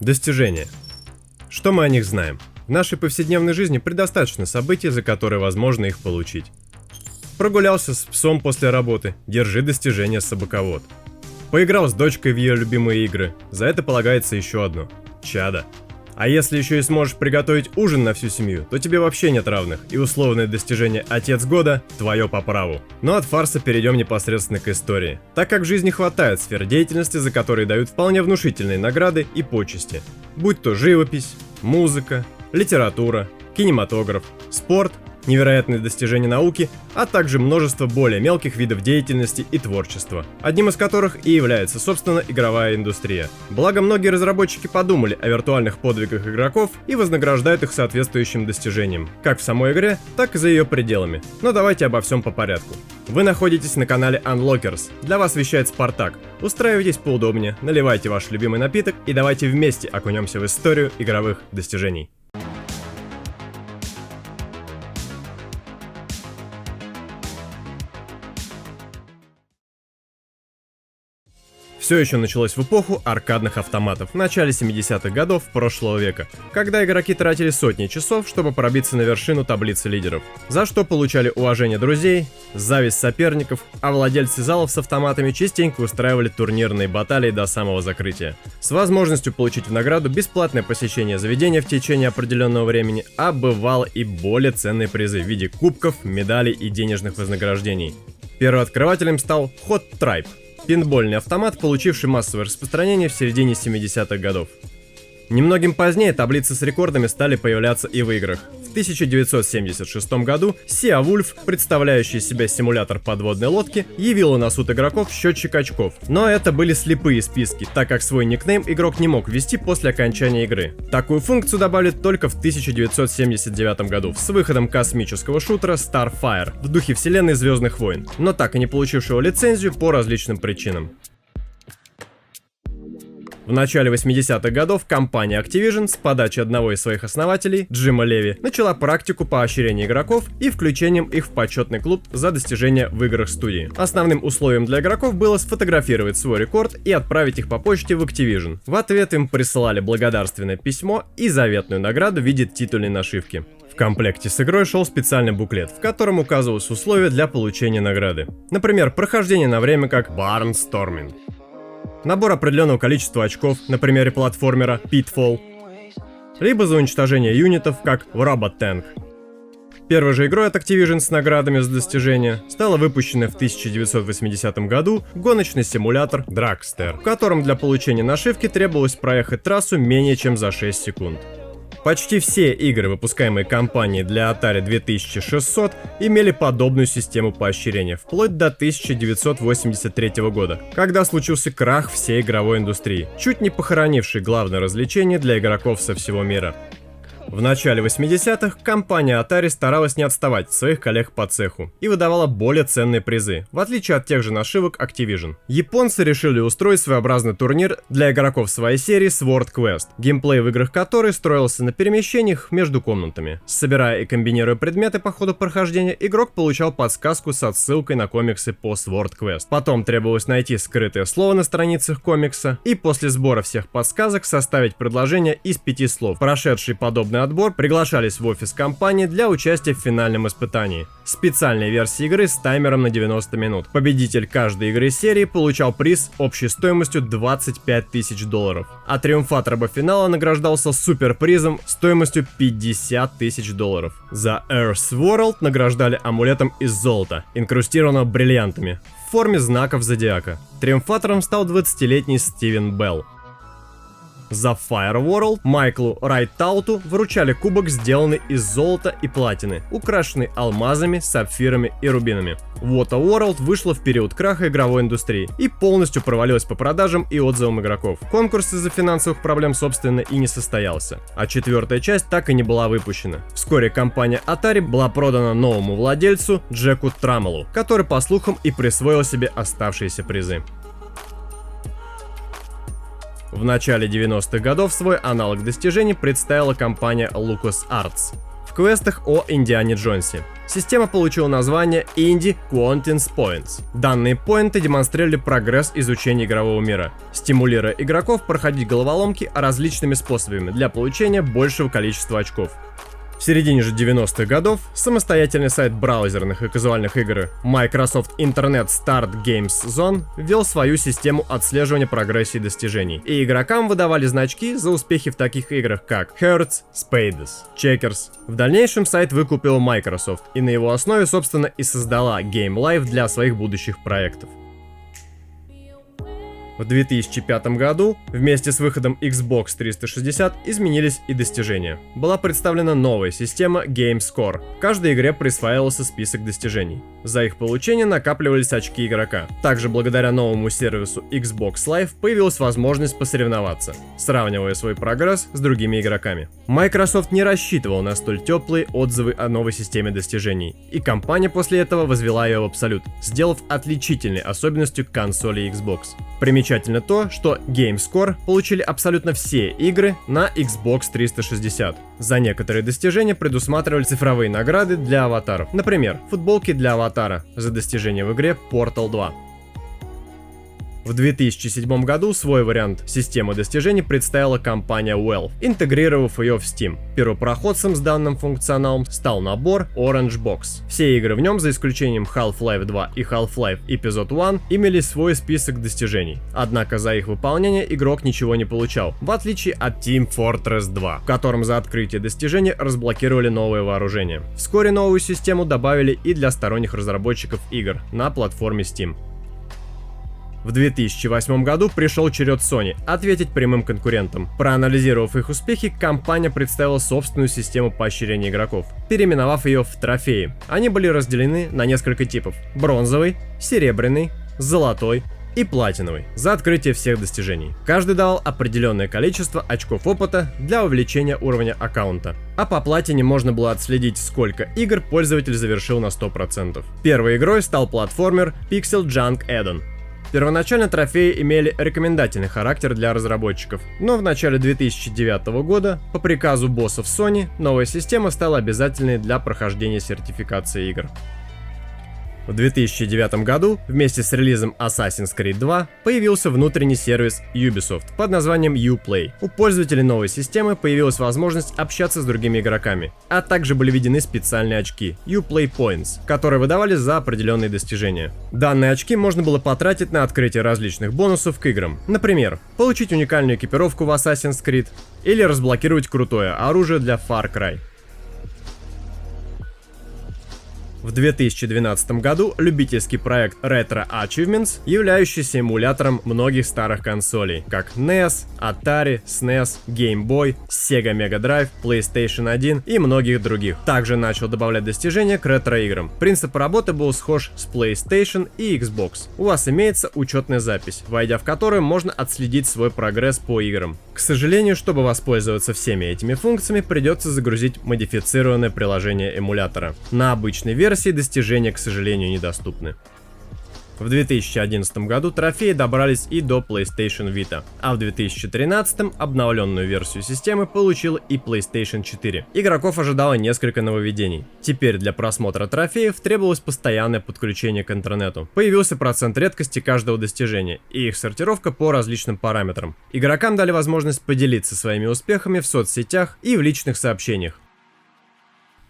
Достижения. Что мы о них знаем? В нашей повседневной жизни предостаточно событий, за которые возможно их получить. Прогулялся с псом после работы, держи достижение собаковод. Поиграл с дочкой в ее любимые игры, за это полагается еще одно – чадо. А если еще и сможешь приготовить ужин на всю семью, то тебе вообще нет равных, и условное достижение «Отец года» твое по праву. Но от фарса перейдем непосредственно к истории, так как в жизни хватает сфер деятельности, за которые дают вполне внушительные награды и почести. Будь то живопись, музыка, литература, кинематограф, спорт, невероятные достижения науки, а также множество более мелких видов деятельности и творчества, одним из которых и является, собственно, игровая индустрия. Благо, многие разработчики подумали о виртуальных подвигах игроков и вознаграждают их соответствующим достижением, как в самой игре, так и за ее пределами. Но давайте обо всем по порядку. Вы находитесь на канале Unlockers, для вас вещает Спартак. Устраивайтесь поудобнее, наливайте ваш любимый напиток и давайте вместе окунемся в историю игровых достижений. Все еще началось в эпоху аркадных автоматов в начале 70-х годов прошлого века, когда игроки тратили сотни часов, чтобы пробиться на вершину таблицы лидеров, за что получали уважение друзей, зависть соперников, а владельцы залов с автоматами частенько устраивали турнирные баталии до самого закрытия, с возможностью получить в награду бесплатное посещение заведения в течение определенного времени, а бывало и более ценные призы в виде кубков, медалей и денежных вознаграждений. Первооткрывателем стал Hot Tribe, пейнтбольный автомат, получивший массовое распространение в середине 70-х годов. Немногим позднее таблицы с рекордами стали появляться и в играх. В 1976 году Sea Wolf, представляющий из себя симулятор подводной лодки, явила на суд игроков счетчик очков. Но это были слепые списки, так как свой никнейм игрок не мог ввести после окончания игры. Такую функцию добавили только в 1979 году с выходом космического шутера Starfire в духе вселенной Звездных войн, но так и не получившего лицензию по различным причинам. В начале 80-х годов компания Activision с подачи одного из своих основателей, Джима Леви, начала практику поощрения игроков и включением их в почетный клуб за достижения в играх студии. Основным условием для игроков было сфотографировать свой рекорд и отправить их по почте в Activision. В ответ им присылали благодарственное письмо и заветную награду в виде титульной нашивки. В комплекте с игрой шел специальный буклет, в котором указывались условия для получения награды. Например, прохождение на время как Barnstorming. Набор определенного количества очков, на примере платформера Pitfall, либо за уничтожение юнитов, как в Robot Tank. Первой же игрой от Activision с наградами за достижения стала выпущенная в 1980 году гоночный симулятор Dragster, в котором для получения нашивки требовалось проехать трассу менее чем за 6 секунд. Почти все игры, выпускаемые компанией для Atari 2600, имели подобную систему поощрения, вплоть до 1983 года, когда случился крах всей игровой индустрии, чуть не похоронивший главное развлечение для игроков со всего мира. В начале 80-х компания Atari старалась не отставать от своих коллег по цеху и выдавала более ценные призы, в отличие от тех же нашивок Activision. Японцы решили устроить своеобразный турнир для игроков своей серии Sword Quest, геймплей в играх которой строился на перемещениях между комнатами. Собирая и комбинируя предметы по ходу прохождения, игрок получал подсказку с отсылкой на комиксы по Sword Quest. Потом требовалось найти скрытое слово на страницах комикса и после сбора всех подсказок составить предложение из 5 слов. Прошедший подобный отбор приглашались в офис компании для участия в финальном испытании. Специальной версии игры с таймером на 90 минут. Победитель каждой игры серии получал приз общей стоимостью $25 000, а триумфатор финала награждался суперпризом стоимостью $50 000. За Earth World награждали амулетом из золота, инкрустированного бриллиантами, в форме знаков зодиака. Триумфатором стал 20-летний Стивен Белл. За Fire World Майклу Райтауту вручали кубок, сделанный из золота и платины, украшенный алмазами, сапфирами и рубинами. Water World вышла в период краха игровой индустрии и полностью провалилась по продажам и отзывам игроков. Конкурс из-за финансовых проблем, собственно, и не состоялся, а четвертая часть так и не была выпущена. Вскоре компания Atari была продана новому владельцу Джеку Трамелу, который, по слухам, и присвоил себе оставшиеся призы. В начале 90-х годов свой аналог достижений представила компания LucasArts. В квестах о Индиане Джонсе. Система получила название Indie Quantities Points. Данные поинты демонстрировали прогресс изучения игрового мира, стимулируя игроков проходить головоломки различными способами для получения большего количества очков. В середине же 90-х годов самостоятельный сайт браузерных и казуальных игр Microsoft Internet Start Games Zone ввел свою систему отслеживания прогрессии достижений, и игрокам выдавали значки за успехи в таких играх как Hearts, Spades, Checkers. В дальнейшем сайт выкупила Microsoft, и на его основе, собственно, и создала Game Life для своих будущих проектов. В 2005 году вместе с выходом Xbox 360 изменились и достижения. Была представлена новая система Game Score. В каждой игре присваивался список достижений. За их получение накапливались очки игрока. Также благодаря новому сервису Xbox Live появилась возможность посоревноваться, сравнивая свой прогресс с другими игроками. Microsoft не рассчитывал на столь теплые отзывы о новой системе достижений, и компания после этого возвела ее в абсолют, сделав отличительной особенностью консоли Xbox. Примечательно то, что Game Score получили абсолютно все игры на Xbox 360. За некоторые достижения предусматривали цифровые награды для аватаров. Например, футболки для аватара за достижения в игре Portal 2. В 2007 году свой вариант системы достижений представила компания Valve, интегрировав ее в Steam. Первопроходцем с данным функционалом стал набор Orange Box. Все игры в нем, за исключением Half-Life 2 и Half-Life Episode 1, имели свой список достижений. Однако за их выполнение игрок ничего не получал, в отличие от Team Fortress 2, в котором за открытие достижений разблокировали новое вооружение. Вскоре новую систему добавили и для сторонних разработчиков игр на платформе Steam. В 2008 году пришел черед Sony ответить прямым конкурентам. Проанализировав их успехи, компания представила собственную систему поощрения игроков, переименовав ее в трофеи. Они были разделены на несколько типов: бронзовый, серебряный, золотой и платиновый за открытие всех достижений. Каждый давал определенное количество очков опыта для увеличения уровня аккаунта. А по платине можно было отследить, сколько игр пользователь завершил на 100%. Первой игрой стал платформер Pixel Junk Add-on. Первоначально трофеи имели рекомендательный характер для разработчиков, но в начале 2009 года по приказу боссов Sony новая система стала обязательной для прохождения сертификации игр. В 2009 году вместе с релизом Assassin's Creed 2 появился внутренний сервис Ubisoft под названием Uplay. У пользователей новой системы появилась возможность общаться с другими игроками, а также были введены специальные очки Uplay Points, которые выдавали за определенные достижения. Данные очки можно было потратить на открытие различных бонусов к играм. Например, получить уникальную экипировку в Assassin's Creed или разблокировать крутое оружие для Far Cry. В 2012 году любительский проект Retro Achievements, являющийся эмулятором многих старых консолей, как NES, Atari, SNES, Game Boy, Sega Mega Drive, PlayStation 1 и многих других, также начал добавлять достижения к ретро-играм. Принцип работы был схож с PlayStation и Xbox. У вас имеется учетная запись, войдя в которую можно отследить свой прогресс по играм. К сожалению, чтобы воспользоваться всеми этими функциями, придется загрузить модифицированное приложение эмулятора. На обычной версии достижения, к сожалению, недоступны. В 2011 году трофеи добрались и до PlayStation Vita, а в 2013 обновленную версию системы получила и PlayStation 4. Игроков ожидало несколько нововведений. Теперь для просмотра трофеев требовалось постоянное подключение к интернету. Появился процент редкости каждого достижения и их сортировка по различным параметрам. Игрокам дали возможность поделиться своими успехами в соцсетях и в личных сообщениях.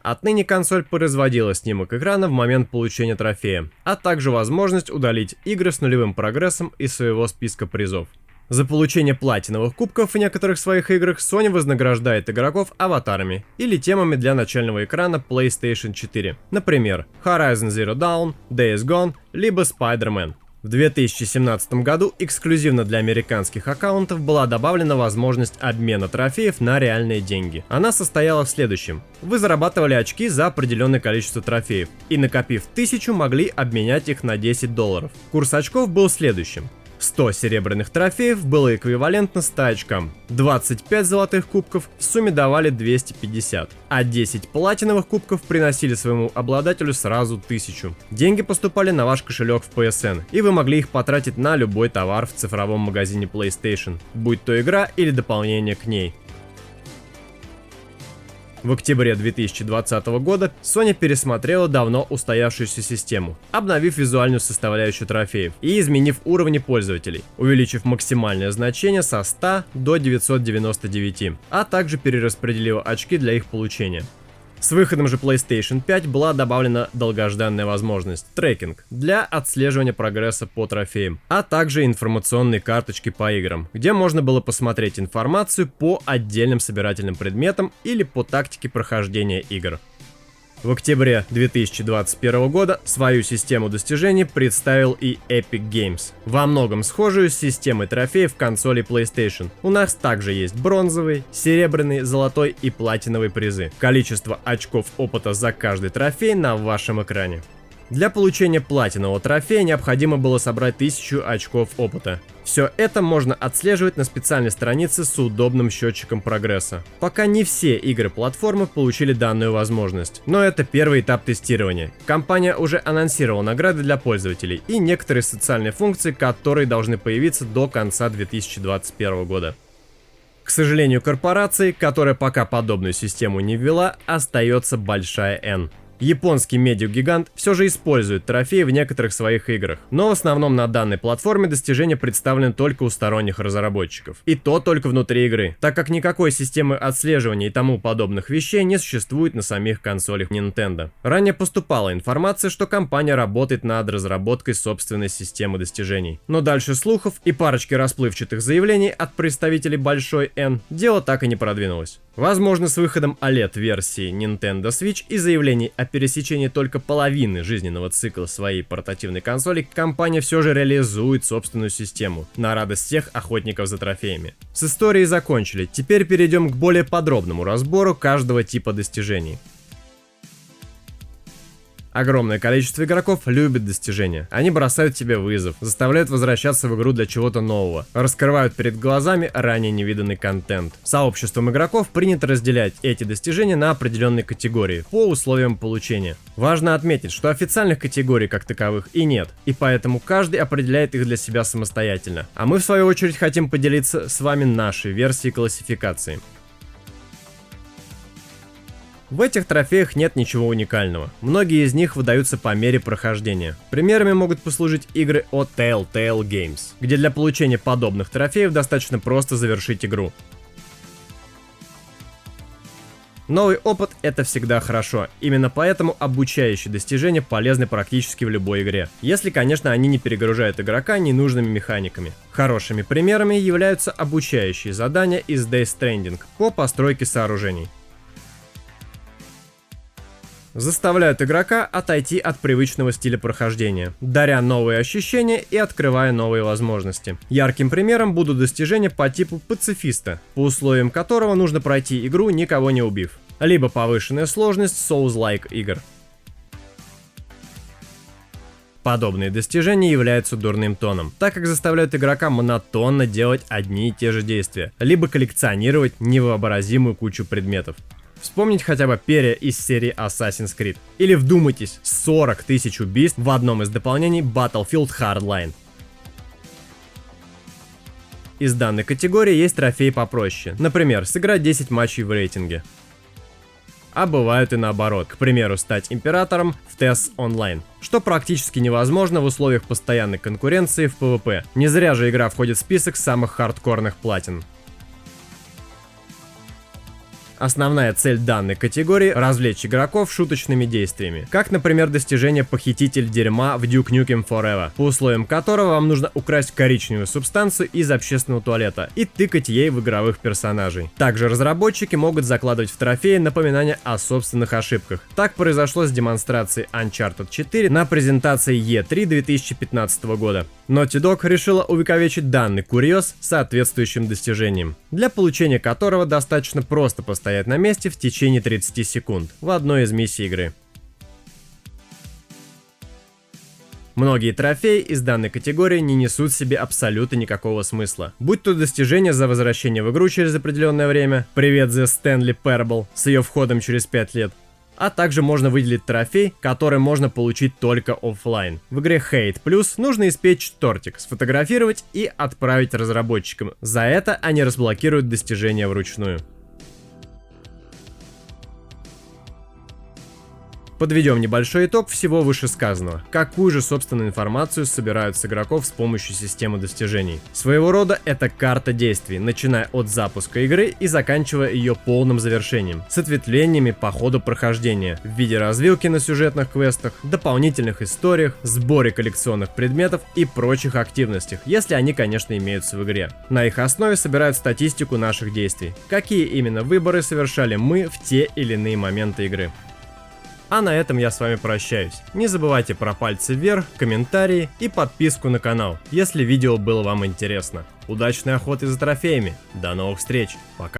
Отныне консоль производила снимок экрана в момент получения трофея, а также возможность удалить игры с нулевым прогрессом из своего списка призов. За получение платиновых кубков в некоторых своих играх Sony вознаграждает игроков аватарами или темами для начального экрана PlayStation 4, например, Horizon Zero Dawn, Days Gone, либо Spider-Man. В 2017 году эксклюзивно для американских аккаунтов была добавлена возможность обмена трофеев на реальные деньги. Она состояла в следующем. Вы зарабатывали очки за определенное количество трофеев и, накопив 1000, могли обменять их на $10. Курс очков был следующим. 100 серебряных трофеев было эквивалентно 100 очкам, 25 золотых кубков в сумме давали 250, а 10 платиновых кубков приносили своему обладателю сразу 1000. Деньги поступали на ваш кошелек в PSN, и вы могли их потратить на любой товар в цифровом магазине PlayStation, будь то игра или дополнение к ней. В октябре 2020 года Sony пересмотрела давно устоявшуюся систему, обновив визуальную составляющую трофеев и изменив уровни пользователей, увеличив максимальное значение со 100 до 999, а также перераспределила очки для их получения. С выходом же PlayStation 5 была добавлена долгожданная возможность – трекинг для отслеживания прогресса по трофеям, а также информационные карточки по играм, где можно было посмотреть информацию по отдельным собирательным предметам или по тактике прохождения игр. В октябре 2021 года свою систему достижений представил и Epic Games, во многом схожую с системой трофеев консолей PlayStation. У нас также есть бронзовый, серебряный, золотой и платиновый призы. Количество очков опыта за каждый трофей на вашем экране. Для получения платинового трофея необходимо было собрать 1000 очков опыта. Все это можно отслеживать на специальной странице с удобным счетчиком прогресса. Пока не все игры платформы получили данную возможность, но это первый этап тестирования. Компания уже анонсировала награды для пользователей и некоторые социальные функции, которые должны появиться до конца 2021 года. К сожалению, корпорации, которая пока подобную систему не ввела, остается большая N. Японский медиагигант все же использует трофеи в некоторых своих играх, но в основном на данной платформе достижения представлены только у сторонних разработчиков. И то только внутри игры, так как никакой системы отслеживания и тому подобных вещей не существует на самих консолях Nintendo. Ранее поступала информация, что компания работает над разработкой собственной системы достижений. Но дальше слухов и парочки расплывчатых заявлений от представителей большой N дело так и не продвинулось. Возможно, с выходом OLED-версии Nintendo Switch и заявлений о пересечении только половины жизненного цикла своей портативной консоли, компания все же реализует собственную систему, на радость всех охотников за трофеями. С историей закончили, теперь перейдем к более подробному разбору каждого типа достижений. Огромное количество игроков любит достижения. Они бросают тебе вызов, заставляют возвращаться в игру для чего-то нового, раскрывают перед глазами ранее невиданный контент. Сообществом игроков принято разделять эти достижения на определенные категории по условиям получения. Важно отметить, что официальных категорий как таковых и нет, и поэтому каждый определяет их для себя самостоятельно. А мы в свою очередь хотим поделиться с вами нашей версией классификации. В этих трофеях нет ничего уникального. Многие из них выдаются по мере прохождения. Примерами могут послужить игры от Telltale Games, где для получения подобных трофеев достаточно просто завершить игру. Новый опыт — это всегда хорошо, именно поэтому обучающие достижения полезны практически в любой игре. Если, конечно, они не перегружают игрока ненужными механиками. Хорошими примерами являются обучающие задания из Death Stranding по постройке сооружений. Заставляют игрока отойти от привычного стиля прохождения, даря новые ощущения и открывая новые возможности. Ярким примером будут достижения по типу пацифиста, по условиям которого нужно пройти игру, никого не убив, либо повышенная сложность Souls-like игр. Подобные достижения являются дурным тоном, так как заставляют игрока монотонно делать одни и те же действия, либо коллекционировать невообразимую кучу предметов. Вспомнить хотя бы перья из серии Assassin's Creed. Или вдумайтесь, 40 тысяч убийств в одном из дополнений Battlefield Hardline. Из данной категории есть трофеи попроще. Например, сыграть 10 матчей в рейтинге. А бывают и наоборот, к примеру, стать императором в TES Online, что практически невозможно в условиях постоянной конкуренции в PvP. Не зря же игра входит в список самых хардкорных платин. Основная цель данной категории – развлечь игроков шуточными действиями, как, например, достижение «Похититель дерьма» в Duke Nukem Forever, по условиям которого вам нужно украсть коричневую субстанцию из общественного туалета и тыкать ей в игровых персонажей. Также разработчики могут закладывать в трофеи напоминания о собственных ошибках. Так произошло с демонстрацией Uncharted 4 на презентации E3 2015 года. Naughty Dog решила увековечить данный курьез соответствующим достижением, для получения которого достаточно просто постоять на месте в течение 30 секунд в одной из миссий игры. Многие трофеи из данной категории не несут в себе абсолютно никакого смысла. Будь то достижение за возвращение в игру через определенное время, привет The Stanley Parable с ее входом через 5 лет, а также можно выделить трофей, который можно получить только оффлайн. В игре Hate Plus нужно испечь тортик, сфотографировать и отправить разработчикам. За это они разблокируют достижения вручную. Подведем небольшой итог всего вышесказанного. Какую же, собственно, информацию собирают с игроков с помощью системы достижений? Своего рода это карта действий, начиная от запуска игры и заканчивая ее полным завершением, с ответвлениями по ходу прохождения, в виде развилки на сюжетных квестах, дополнительных историях, сборе коллекционных предметов и прочих активностях, если они, конечно, имеются в игре. На их основе собирают статистику наших действий, какие именно выборы совершали мы в те или иные моменты игры. А на этом я с вами прощаюсь. Не забывайте про пальцы вверх, комментарии и подписку на канал, если видео было вам интересно. Удачной охоты за трофеями. До новых встреч. Пока.